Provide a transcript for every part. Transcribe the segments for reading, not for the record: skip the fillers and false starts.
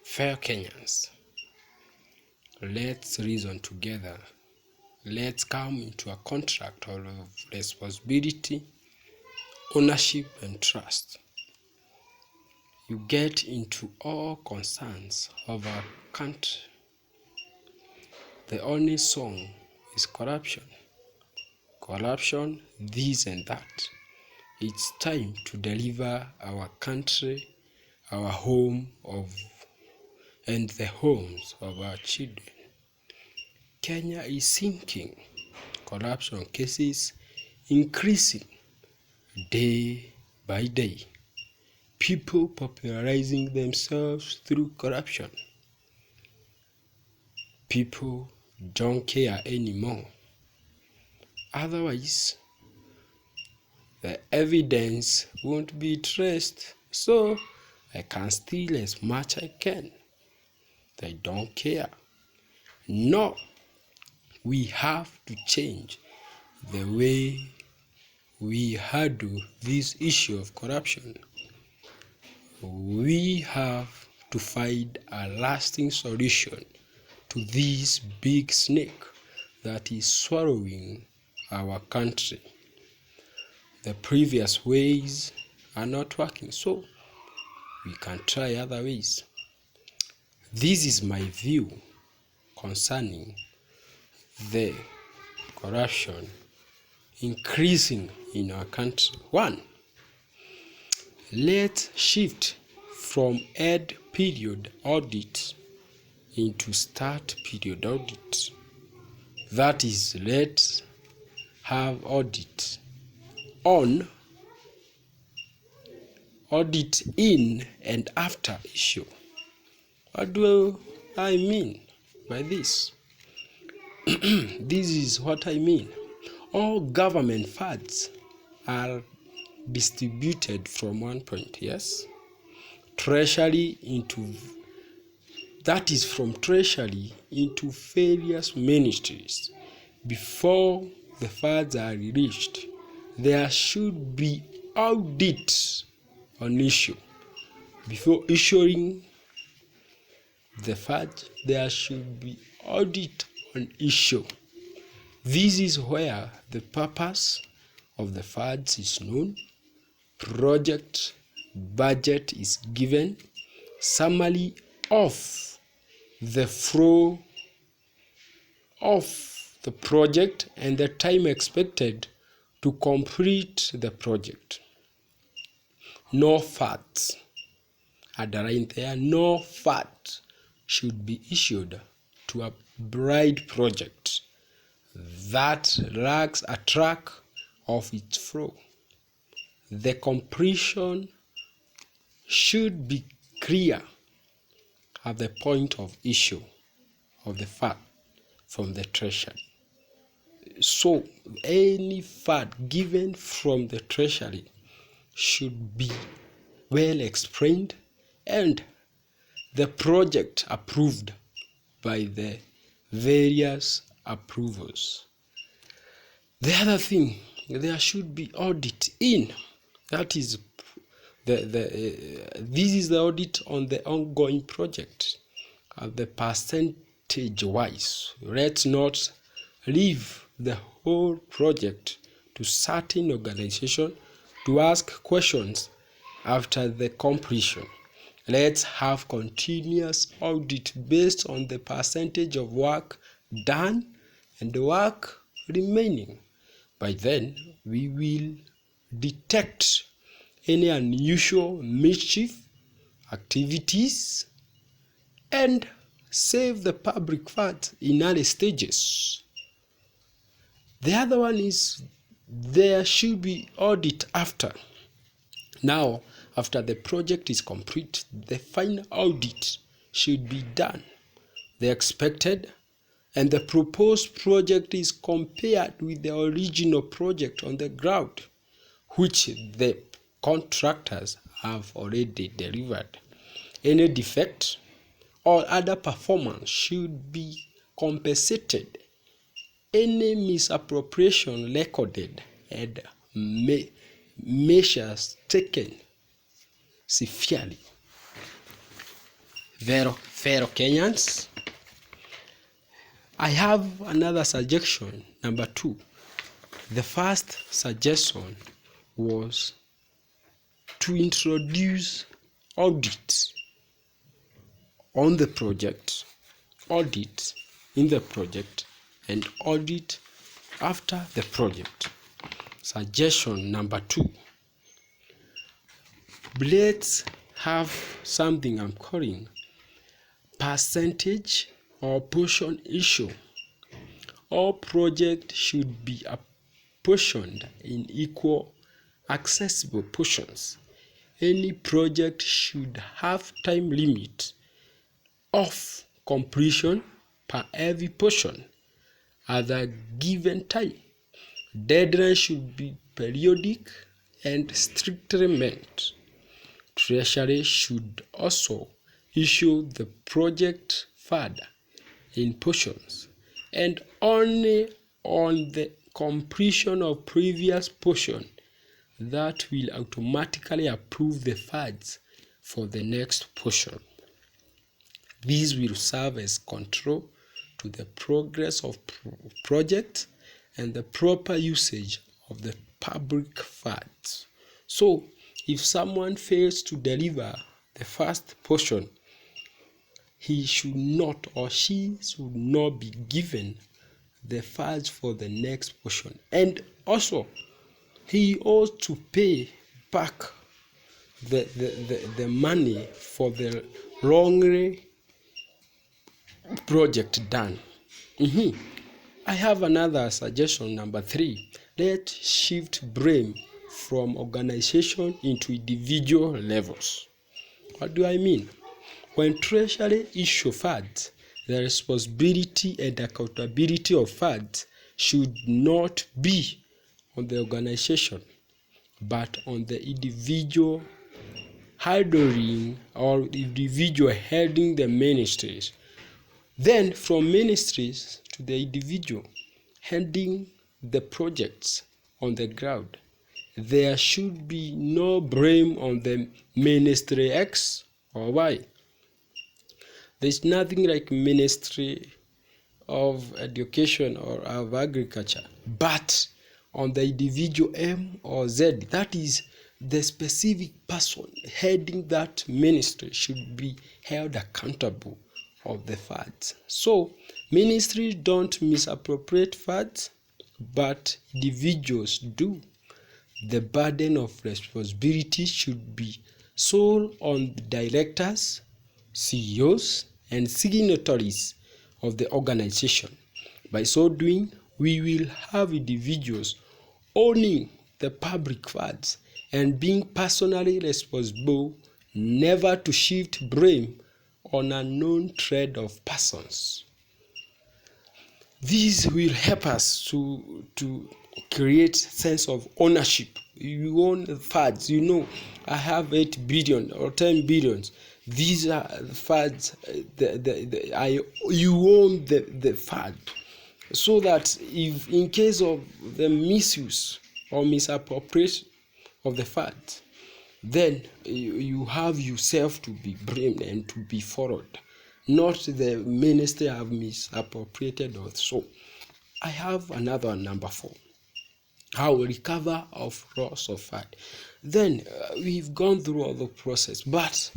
Fair Kenyans, let's reason together. Let's come into a contract of responsibility, ownership, and trust. You get into all concerns of our country. The only song is corruption. Corruption, this and that. It's time to deliver our country, our home and the homes of our children. Kenya is sinking. Corruption cases increasing day by day. People popularizing themselves through corruption. People don't care anymore. Otherwise, the evidence won't be traced, so I can steal as much I can. They don't care. No, we have to change the way we handle this issue of corruption. We have to find a lasting solution to this big snake that is swallowing our country. The previous ways are not working, so we can try other ways. This is my view concerning the corruption increasing in our country. 1. Let's shift from end period audit into start period audit. That is, let's have audit on, audit in and after issue. What do I mean by this? This is what I mean. All government funds are distributed from one point, yes? Treasury into, that is from treasury into various ministries. Before the funds are released, there should be audit on issue. Before issuing the funds, there should be audit on issue. This is where the purpose of the funds is known, project budget is given, summary of the flow of the project and the time expected to complete the project. No funds, underline there, no funds should be issued to a bright project that lacks a track of its flow. The completion should be clear at the point of issue of the fund from the treasury. So any fund given from the treasury should be well explained and the project approved by the various approvals. The other thing, there should be audit in, that is this is the audit on the ongoing project, the percentage wise. Let's not leave the whole project to certain organization to ask questions after the completion. Let's have continuous audit based on the percentage of work done and the work remaining. By then, we will detect any unusual mischief activities and save the public funds in early stages. The other one is there should be audit after. Now, after the project is complete, the final audit should be done. The expected and the proposed project is compared with the original project on the ground, which the contractors have already delivered. Any defect or other performance should be compensated. Any misappropriation recorded and measures taken severely. Fellow Kenyans, I have another suggestion, number 2. The first suggestion was to introduce audit on the project, audit in the project, and audit after the project. Suggestion number 2. Let's have something I'm calling percentage or portion issue. All projects should be apportioned in equal accessible portions. Any project should have time limit of completion per every portion at a given time. Deadlines should be periodic and strictly met. Treasury should also issue the project further in portions, and only on the completion of previous portion that will automatically approve the funds for the next portion. This will serve as control to the progress of projects and the proper usage of the public funds. So, if someone fails to deliver the first portion, he should not or she should not be given the funds for the next portion. And also, he ought to pay back the money for the wrongly project done. I have another suggestion, number 3. Let's shift blame from organization into individual levels. What do I mean? When Treasury issue funds, the responsibility and accountability of funds should not be on the organization, but on the individual handling or individual heading the ministries. Then from ministries to the individual heading the projects on the ground. There should be no blame on the ministry X or Y. There's nothing like Ministry of Education or of Agriculture, but on the individual M or Z, that is the specific person heading that ministry should be held accountable of the funds. So ministries don't misappropriate funds, but individuals do. The burden of responsibility should be solely on the directors, CEOs, and signatories of the organization. By so doing, we will have individuals owning the public funds and being personally responsible, never to shift blame on a known thread of persons. This will help us to create sense of ownership. You own the funds. You know, I have 8 billion or 10 billions. These are the funds. You own the fund, so that if in case of the misuse or misappropriation of the funds, then you have yourself to be blamed and to be followed, not the minister have misappropriated or so. I have another number 4. How we recover of loss of fund. Then we've gone through all the process, but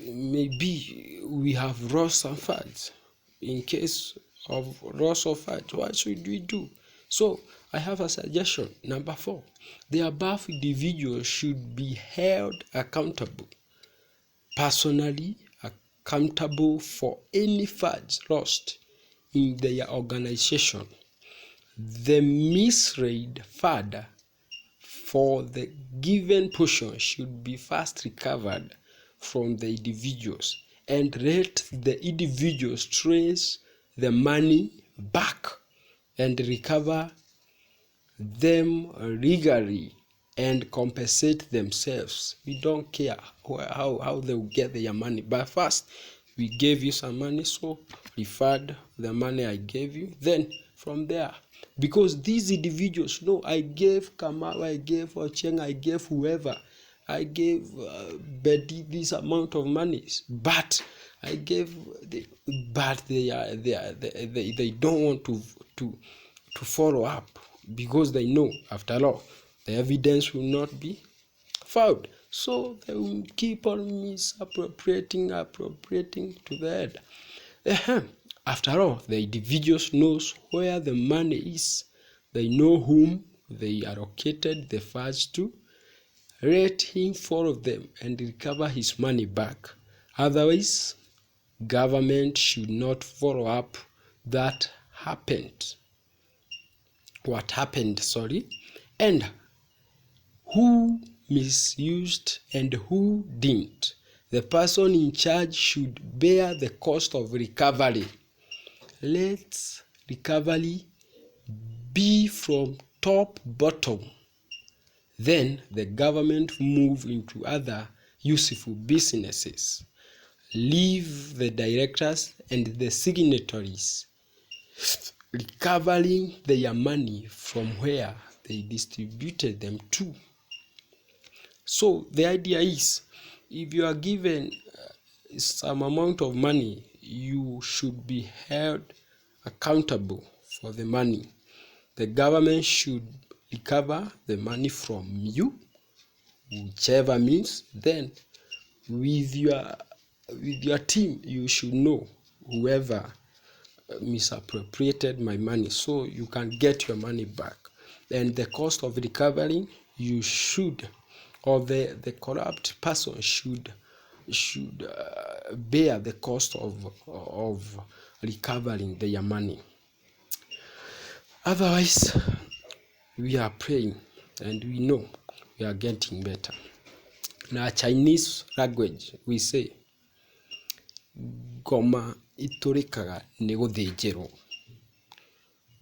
maybe we have lost some funds. In case of loss of funds, what should we do? So I have a suggestion, number 4. The above individuals should be held accountable, personally accountable for any funds lost in their organization. The misread fund for the given portion should be first recovered from the individuals, and let the individuals trace the money back and recover them legally and compensate themselves. We don't care how they will get their money, but first we gave you some money, so refund the money I gave you, then from there. Because these individuals know, I gave Kamau, I gave Ochieng, I gave whoever, I gave Betty this amount of money, but I gave, but they don't want to follow up, because they know, after all, the evidence will not be found. So they will keep on appropriating to the head. After all, the individuals knows where the money is. They know whom they allocated the funds to. Let him follow them and recover his money back. Otherwise, government should not follow up that happened. What happened, sorry, and who misused and who didn't. The person in charge should bear the cost of recovery. Let recovery be from top bottom. Then the government move into other useful businesses. Leave the directors and the signatories recovering their money from where they distributed them to. So the idea is, if you are given some amount of money, you should be held accountable for the money. The government should recover the money from you, whichever means. Then with your team, you should know whoever misappropriated my money, so you can get your money back. And the cost of recovering, you should, or the corrupt person should bear the cost of recovering their money. Otherwise, we are praying and we know we are getting better. In Chinese language, we say, ngoma iturikaga ni guthinjirwo.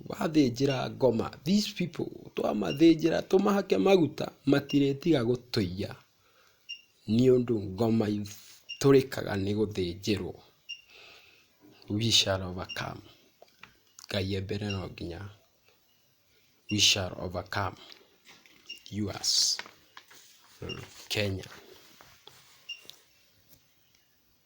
Wathinjira ngoma, these people twamathinjira tumahake maguta matiretiga gutuiya ni undu ngoma iturikaga ni guthinjirwo. We shall overcome. Ngai ebere no nginya. We shall overcome. Yours, Kenya.